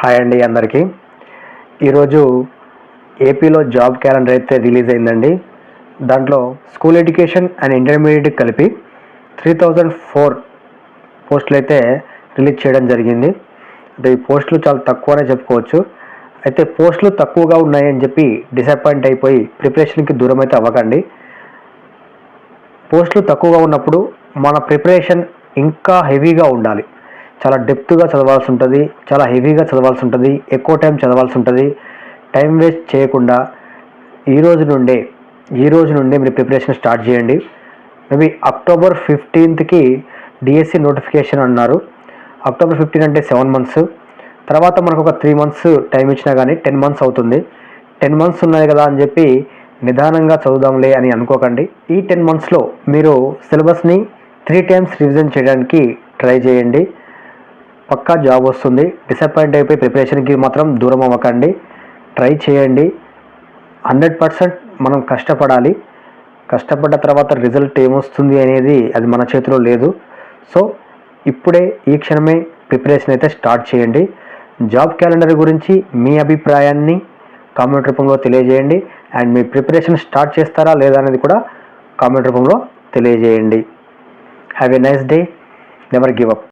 Hi అండి అందరికీ. ఈరోజు ఏపీలో జాబ్ క్యాలెండర్ అయితే రిలీజ్ అయిందండి. దాంట్లో స్కూల్ ఎడ్యుకేషన్ అండ్ ఇంటర్మీడియట్ కలిపి 3004 పోస్టులు అయితే రిలీజ్ చేయడం జరిగింది. అంటే ఈ పోస్టులు చాలా తక్కువనే చెప్పుకోవచ్చు. అయితే పోస్టులు తక్కువగా ఉన్నాయని చెప్పి డిసప్పాయింట్ అయిపోయి ప్రిపరేషన్కి దూరం అయితే అవ్వకండి. పోస్టులు తక్కువగా ఉన్నప్పుడు మన ప్రిపరేషన్ ఇంకా హెవీగా ఉండాలి. చాలా డెప్త్గా చదవాల్సి ఉంటుంది, చాలా హెవీగా చదవాల్సి ఉంటుంది, ఎక్కువ టైం చదవాల్సి ఉంటుంది. టైం వేస్ట్ చేయకుండా ఈ రోజు నుండే మీరు ప్రిపరేషన్ స్టార్ట్ చేయండి. మేబీ అక్టోబర్ 15కి డిఎస్సి నోటిఫికేషన్ అన్నారు. అక్టోబర్ 15 అంటే 7 months. తర్వాత మనకు ఒక 3 months టైం ఇచ్చినా కానీ 10 months అవుతుంది. 10 months ఉన్నాయి కదా అని చెప్పి నిదానంగా చదువుదాంలే అని అనుకోకండి. ఈ 10 monthsలో మీరు సిలబస్ని 3 times రివిజన్ చేయడానికి ట్రై చేయండి. పక్కా జాబ్ వస్తుంది. డిసప్పాయింట్ అయిపోయి ప్రిపరేషన్కి మాత్రం దూరం అవ్వకండి. ట్రై చేయండి. 100% మనం కష్టపడాలి. కష్టపడ్డ తర్వాత రిజల్ట్ ఏమొస్తుంది అనేది అది మన చేతిలో లేదు. సో ఇప్పుడే ఈ క్షణమే ప్రిపరేషన్ అయితే స్టార్ట్ చేయండి. జాబ్ క్యాలెండర్ గురించి మీ అభిప్రాయాన్ని కామెంట్ రూపంలో తెలియజేయండి. అండ్ మీ ప్రిపరేషన్ స్టార్ట్ చేస్తారా లేదా అనేది కూడా కామెంట్ రూపంలో తెలియజేయండి. Have a nice day. Never give up.